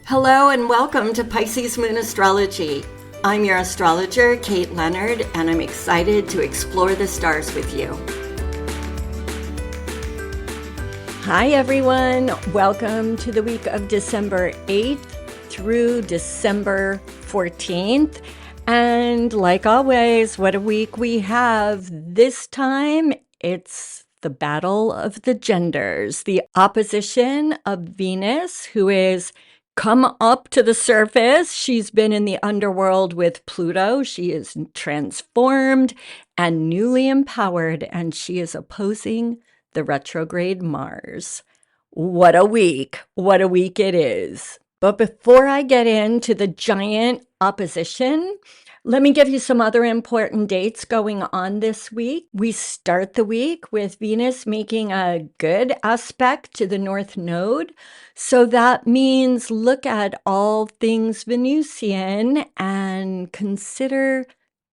Hello and welcome to PiscesMoon Astrology. I'm your astrologer, Kait Leonard, and I'm excited to explore the stars with you. Hi everyone, welcome to the week of December 8th through December 14th. And like always, what a week we have. This time, it's the battle of the genders, the opposition of Venus, who is come up to the surface. She's been in the underworld with Pluto. She is transformed and newly empowered, and she is opposing the retrograde Mars. What a week. What a week it is. But before I get into the giant opposition, let me give you some other important dates going on this week. We start the week with Venus making a good aspect to the North Node. So that means look at all things Venusian and consider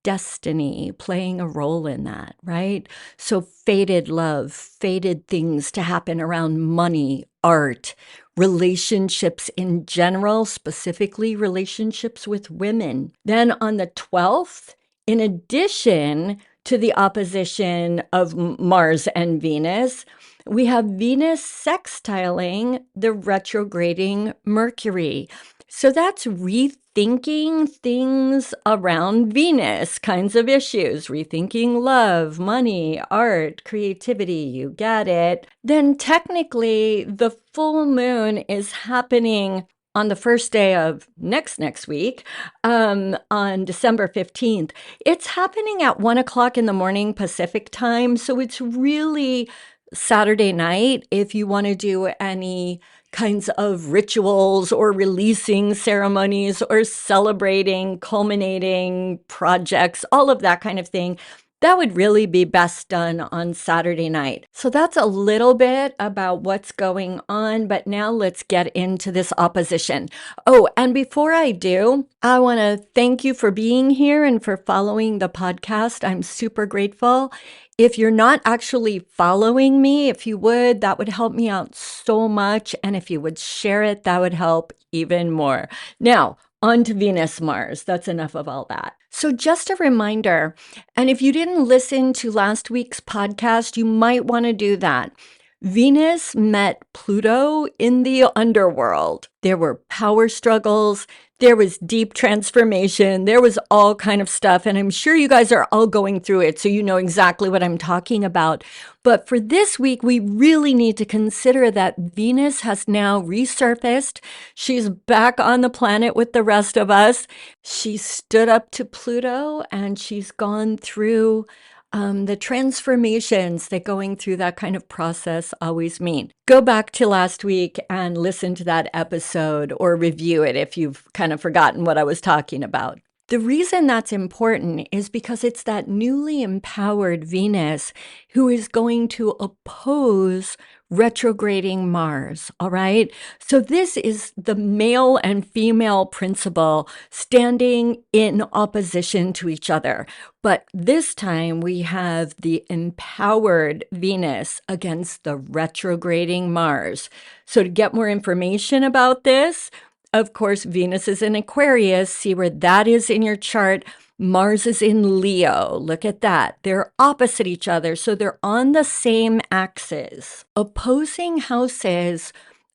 destiny playing a role in that, right? So fated love, fated things to happen around money, art, relationships in general, specifically relationships with women. Then on the 12th, in addition to the opposition of Mars and Venus, we have Venus sextiling the retrograding Mercury. So that's rethinking things around Venus kinds of issues, rethinking love, money, art, creativity, you get it. Then technically the full moon is happening on the first day of next week, on December 15th. It's happening at 1 o'clock in the morning Pacific time. So it's really Saturday night if you want to do any kinds of rituals or releasing ceremonies or celebrating, culminating projects, all of that kind of thing. That would really be best done on Saturday night. So that's a little bit about what's going on, but now let's get into this opposition. Oh, and before I do, I want to thank you for being here and for following the podcast. I'm super grateful. If you're not actually following me, if you would, that would help me out so much. And if you would share it, that would help even more. Now, on to Venus Mars. That's enough of all that. So just a reminder, and if you didn't listen to last week's podcast, you might want to do that. Venus met Pluto in the underworld. There were power struggles. There was deep transformation. There was all kind of stuff. And I'm sure you guys are all going through it, so you know exactly what I'm talking about. But for this week, we really need to consider that Venus has now resurfaced. She's back on the planet with the rest of us. She stood up to Pluto and she's gone through the transformations that going through that kind of process always mean. Go back to last week and listen to that episode or review it if you've kind of forgotten what I was talking about. The reason that's important is because it's that newly empowered Venus who is going to oppose retrograding Mars, all right? So this is the male and female principle standing in opposition to each other. But this time we have the empowered Venus against the retrograding Mars. So to get more information about this, of course, Venus is in Aquarius. See where that is in your chart. Mars is in Leo. Look at that. They're opposite each other, so they're on the same axis. Opposing houses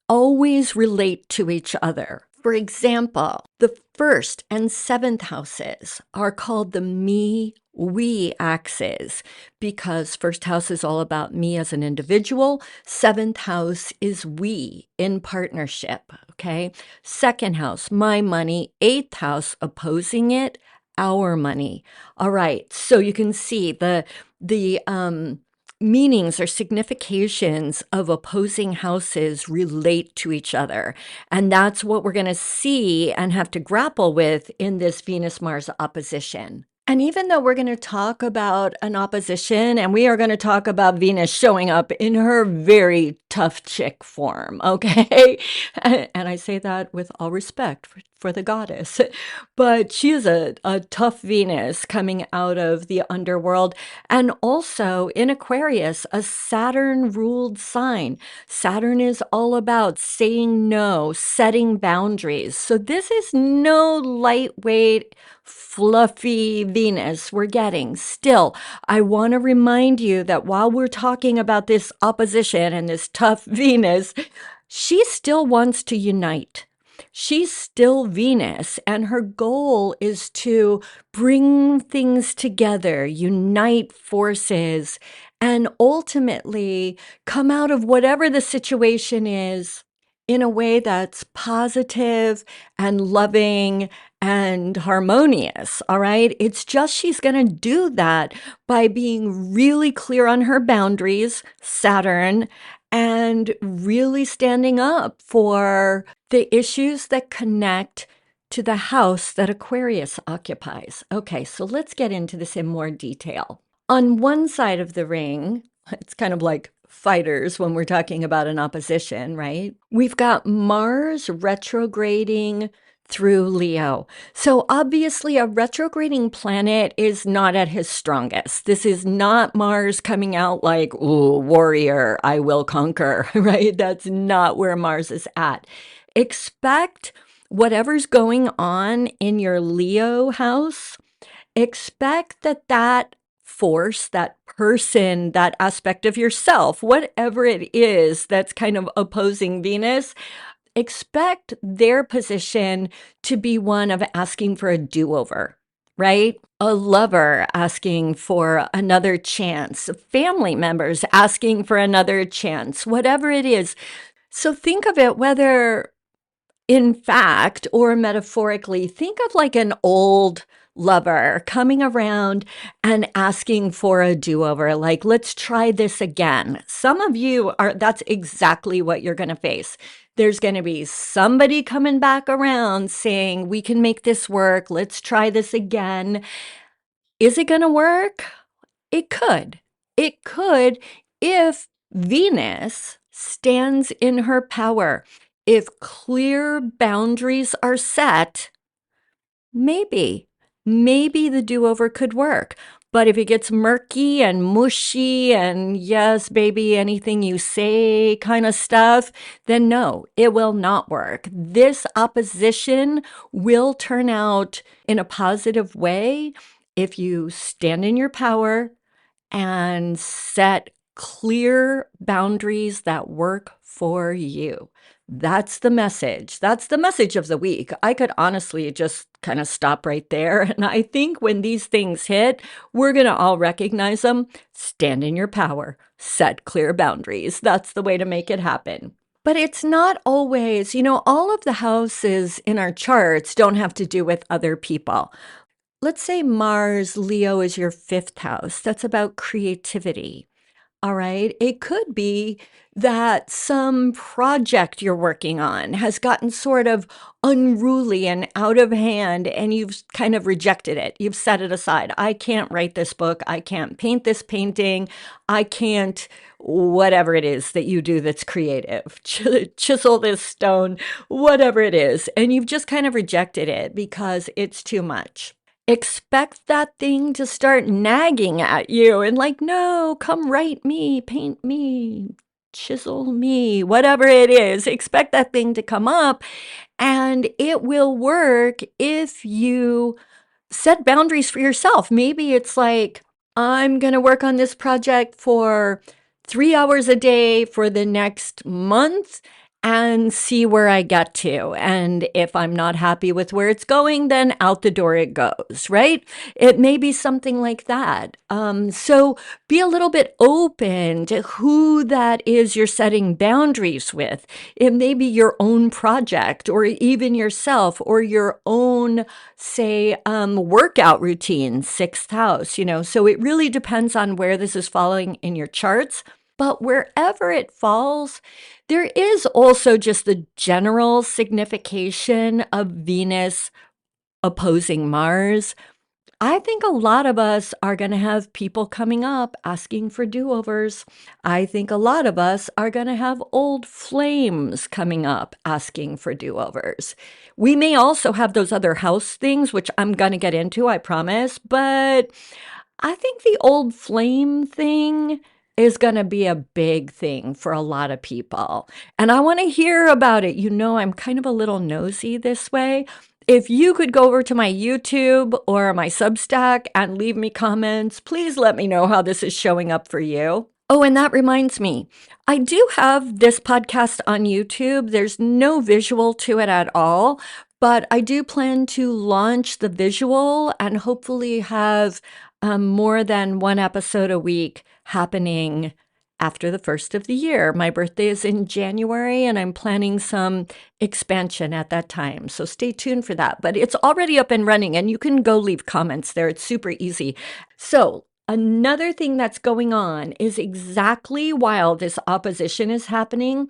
always relate to each other. For example, the 1st and 7th houses are called the me-we axis because 1st house is all about me as an individual. 7th house is we in partnership, okay? 2nd house, my money. 8th house, opposing it, our money. All right, so you can see the meanings or significations of opposing houses relate to each other. And that's what we're going to see and have to grapple with in this Venus-Mars opposition. And even though we're going to talk about an opposition and we are going to talk about Venus showing up in her very tough chick form, okay? And I say that with all respect for the goddess, but she is a tough Venus coming out of the underworld and also in Aquarius, a Saturn ruled sign. Saturn is all about saying no, setting boundaries. So this is no lightweight, fluffy Venus we're getting. Still, I want to remind you that while we're talking about this opposition and this tough Venus, she still wants to unite. She's still Venus, and her goal is to bring things together, unite forces, and ultimately come out of whatever the situation is in a way that's positive and loving and harmonious. All right. It's just she's going to do that by being really clear on her boundaries, Saturn, and really standing up for the issues that connect to the house that Aquarius occupies. Okay, so let's get into this in more detail. On one side of the ring, it's kind of like fighters when we're talking about an opposition, right? We've got Mars retrograding through Leo. So obviously a retrograding planet is not at his strongest. This is not Mars coming out like, ooh, warrior, I will conquer, right? That's not where Mars is at. Expect whatever's going on in your Leo house, expect that force, that person, that aspect of yourself, whatever it is that's kind of opposing Venus, expect their position to be one of asking for a do-over, right? A lover asking for another chance, family members asking for another chance, whatever it is. So think of it, whether in fact or metaphorically, think of like an old lover coming around and asking for a do-over, like, let's try this again. Some of you are, that's exactly what you're going to face. There's going to be somebody coming back around saying, we can make this work. Let's try this again. Is it going to work? It could. It could if Venus stands in her power. If clear boundaries are set, maybe the do-over could work. But if it gets murky and mushy and yes, baby, anything you say kind of stuff, then no, it will not work. This opposition will turn out in a positive way if you stand in your power and set clear boundaries that work for you. That's the message. That's the message of the week. I could honestly just kind of stop right there. And I think when these things hit, we're going to all recognize them. Stand in your power, set clear boundaries. That's the way to make it happen. But it's not always, all of the houses in our charts don't have to do with other people. Let's say Mars, Leo is your fifth house. That's about creativity. All right. It could be that some project you're working on has gotten sort of unruly and out of hand, and you've kind of rejected it. You've set it aside. I can't write this book. I can't paint this painting. I can't, whatever it is that you do that's creative, chisel this stone, whatever it is. And you've just kind of rejected it because it's too much. Expect that thing to start nagging at you and like, no, come write me, paint me, chisel me, whatever it is. Expect that thing to come up, and it will work if you set boundaries for yourself. Maybe it's like, I'm going to work on this project for 3 hours a day for the next month and see where I get to. And if I'm not happy with where it's going, then out the door it goes, right? It may be something like that. So be a little bit open to who that is you're setting boundaries with. It may be your own project or even yourself or your own, say, workout routine, sixth house, So it really depends on where this is falling in your charts. But wherever it falls, there is also just the general signification of Venus opposing Mars. I think a lot of us are going to have people coming up asking for do-overs. I think a lot of us are going to have old flames coming up asking for do-overs. We may also have those other house things, which I'm going to get into, I promise, but I think the old flame thing is going to be a big thing for a lot of people. And I want to hear about it. I'm kind of a little nosy this way. If you could go over to my YouTube or my Substack and leave me comments, please let me know how this is showing up for you. Oh, and that reminds me, I do have this podcast on YouTube. There's no visual to it at all, but I do plan to launch the visual and hopefully have more than one episode a week happening after the first of the year. My birthday is in January, and I'm planning some expansion at that time. So stay tuned for that. But it's already up and running, and you can go leave comments there. It's super easy. So another thing that's going on is exactly while this opposition is happening,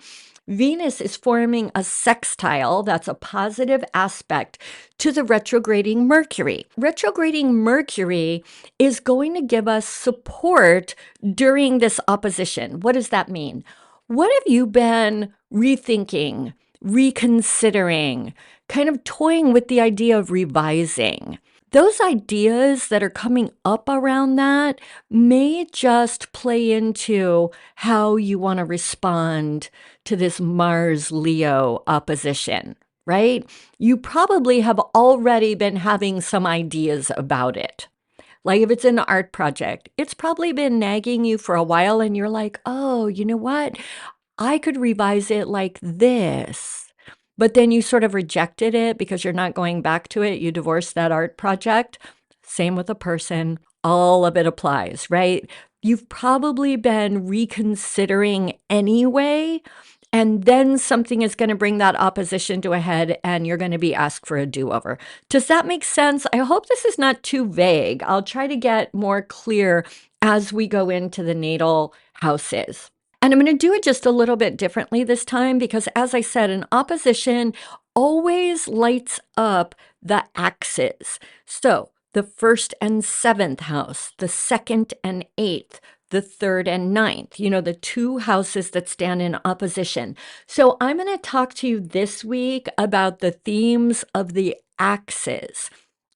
Venus is forming a sextile, that's a positive aspect, to the retrograding Mercury. Retrograding Mercury is going to give us support during this opposition. What does that mean? What have you been rethinking, reconsidering, kind of toying with the idea of revising? Those ideas that are coming up around that may just play into how you want to respond to this Mars-Leo opposition, right? You probably have already been having some ideas about it. Like if it's an art project, it's probably been nagging you for a while and you're like, oh, you know what? I could revise it like this. But then you sort of rejected it because you're not going back to it. You divorced that art project. Same with a person. All of it applies, right? You've probably been reconsidering anyway, and then something is going to bring that opposition to a head and you're going to be asked for a do-over. Does that make sense? I hope this is not too vague. I'll try to get more clear as we go into the natal houses. And I'm going to do it just a little bit differently this time because, as I said, an opposition always lights up the axes. So the 1st and 7th house, the 2nd and 8th, the 3rd and 9th, the two houses that stand in opposition. So I'm going to talk to you this week about the themes of the axes.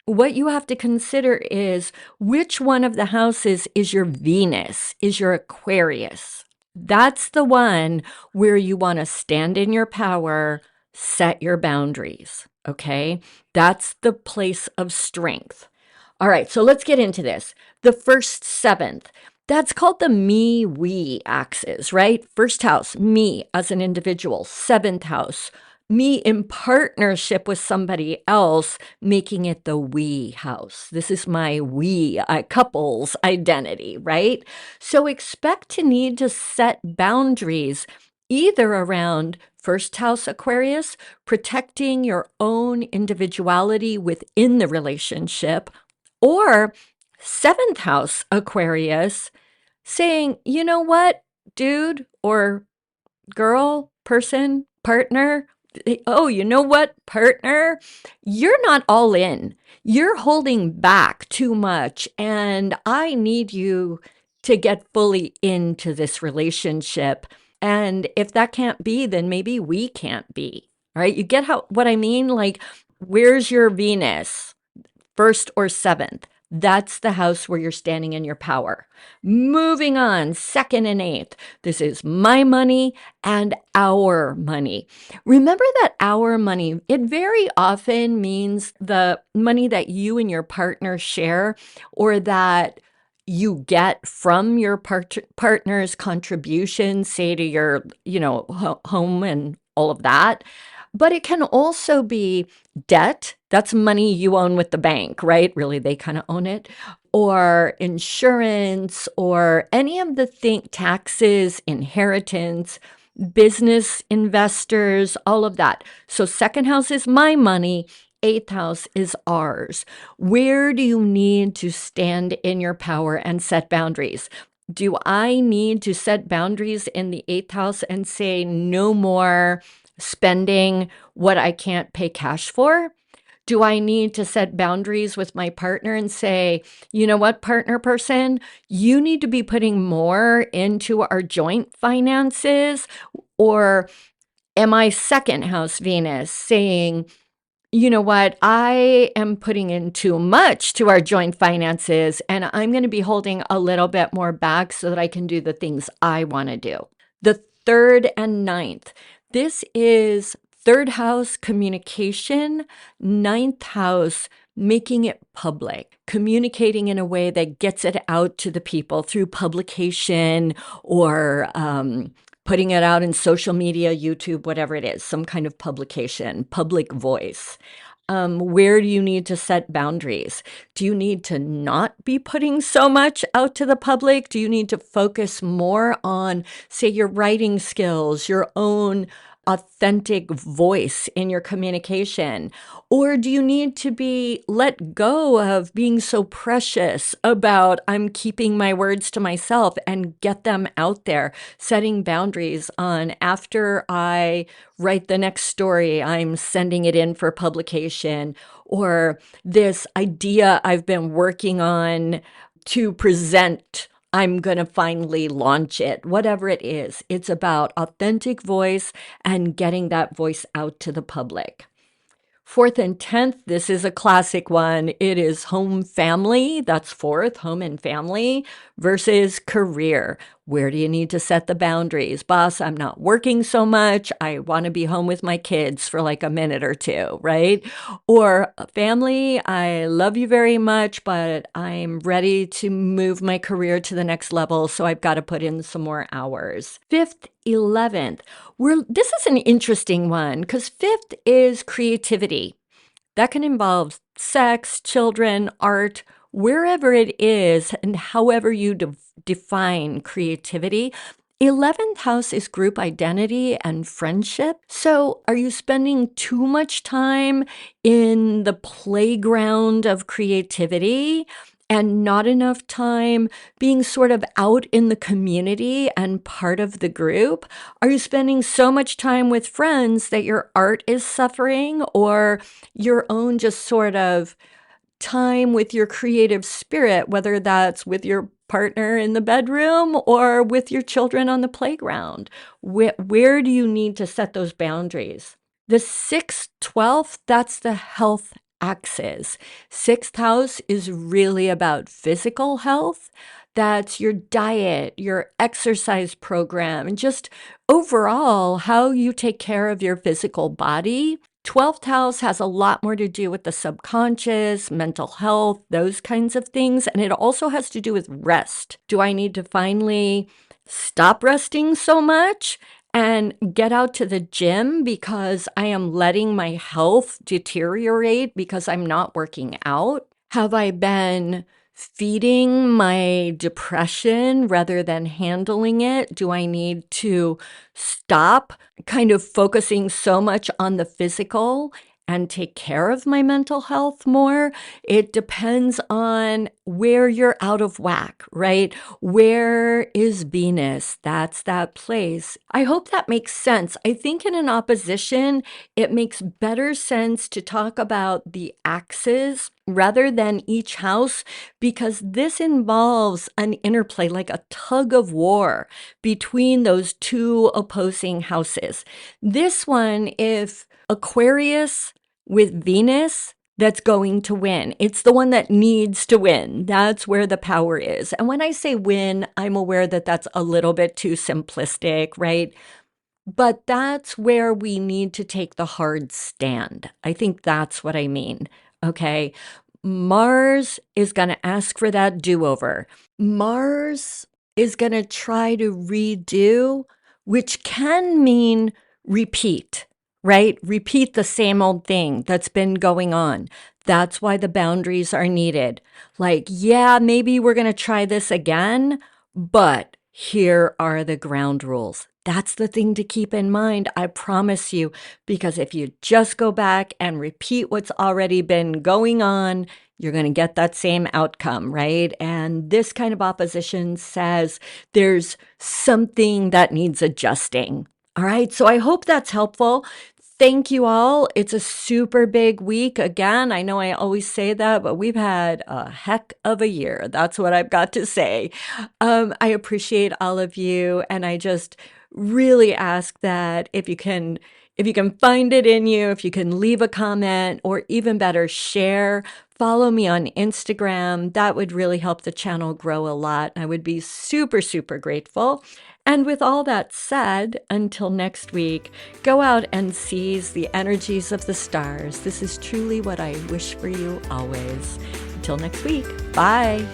What you have to consider is which one of the houses is your Venus, is your Aquarius. That's the one where you want to stand in your power, set your boundaries, okay? That's the place of strength. All right, so let's get into this. The 1st, 7th, that's called the me-we axis, right? 1st house, me as an individual. 7th house, me in partnership with somebody else, making it the we house. This is my we couple's identity, right? So expect to need to set boundaries either around 1st house Aquarius, protecting your own individuality within the relationship, or 7th house Aquarius, saying, you know what, dude or girl, person, partner, oh, you know what, partner? You're not all in. You're holding back too much, and I need you to get fully into this relationship. And if that can't be, then maybe we can't be. All right? You get what I mean? Like, where's your Venus? 1st or 7th? That's the house where you're standing in your power. Moving on, 2nd and 8th. This is my money and our money. Remember that our money, it very often means the money that you and your partner share or that you get from your partner's contribution, say to your, home and all of that. But it can also be debt. That's money you own with the bank, right? Really, they kind of own it. Or insurance, or any of the taxes, inheritance, business investors, all of that. So 2nd house is my money. 8th house is ours. Where do you need to stand in your power and set boundaries? Do I need to set boundaries in the 8th house and say no more spending what I can't pay cash for? Do I need to set boundaries with my partner and say, you know what, partner person, you need to be putting more into our joint finances? Or am I second house Venus saying, you know what, I am putting in too much to our joint finances and I'm going to be holding a little bit more back so that I can do the things I want to do? The third and ninth. This is third house communication, ninth house making it public, communicating in a way that gets it out to the people through publication or putting it out in social media, YouTube, whatever it is, some kind of publication, public voice. Where do you need to set boundaries? Do you need to not be putting so much out to the public? Do you need to focus more on, say, your writing skills, your own authentic voice in your communication? Or do you need to be let go of being so precious about I'm keeping my words to myself and get them out there, setting boundaries on after I write the next story, I'm sending it in for publication, or this idea I've been working on to present, I'm going to finally launch it. Whatever it is, it's about authentic voice and getting that voice out to the public. Fourth and 10th, this is a classic one. It is home family. That's fourth, home and family versus career. Where do you need to set the boundaries? Boss, I'm not working so much. I want to be home with my kids for like a minute or two, right? Or family, I love you very much, but I'm ready to move my career to the next level. So I've got to put in some more hours. Fifth, 11th. This is an interesting one because fifth is creativity. That can involve sex, children, art, wherever it is, and however you define creativity. 11th house is group identity and friendship. So are you spending too much time in the playground of creativity and not enough time being sort of out in the community and part of the group? Are you spending so much time with friends that your art is suffering, or your own just sort of time with your creative spirit, whether that's with your partner in the bedroom or with your children on the playground? Where do you need to set those boundaries? The 6th, 12th, that's the health axis. 6th house is really about physical health. That's your diet, your exercise program, and just overall how you take care of your physical body. 12th house has a lot more to do with the subconscious, mental health, those kinds of things. And it also has to do with rest. Do I need to finally stop resting so much and get out to the gym because I am letting my health deteriorate because I'm not working out? Have I been feeding my depression rather than handling it? Do I need to stop kind of focusing so much on the physical and take care of my mental health more? It depends on where you're out of whack, right? Where is Venus? That's that place. I hope that makes sense. I think in an opposition, it makes better sense to talk about the axes rather than each house, because this involves an interplay, like a tug of war between those two opposing houses. This one, if Aquarius with Venus, that's going to win. It's the one that needs to win. That's where the power is. And when I say win, I'm aware that that's a little bit too simplistic, right? But that's where we need to take the hard stand. I think that's what I mean. Okay. Mars is going to ask for that do-over. Mars is going to try to redo, which can mean repeat, right? Repeat the same old thing that's been going on. That's why the boundaries are needed. Like, yeah, maybe we're going to try this again, but here are the ground rules. That's the thing to keep in mind, I promise you, because if you just go back and repeat what's already been going on, you're going to get that same outcome, right? And this kind of opposition says there's something that needs adjusting. All right, so I hope that's helpful. Thank you all. It's a super big week. Again, I know I always say that, but we've had a heck of a year. That's what I've got to say. I appreciate all of you, and I just really ask that if you can find it in you, if you can leave a comment, or even better, share. Follow me on Instagram. That would really help the channel grow a lot. I would be super, super grateful. And with all that said, until next week, go out and seize the energies of the stars. This is truly what I wish for you always. Until next week, bye.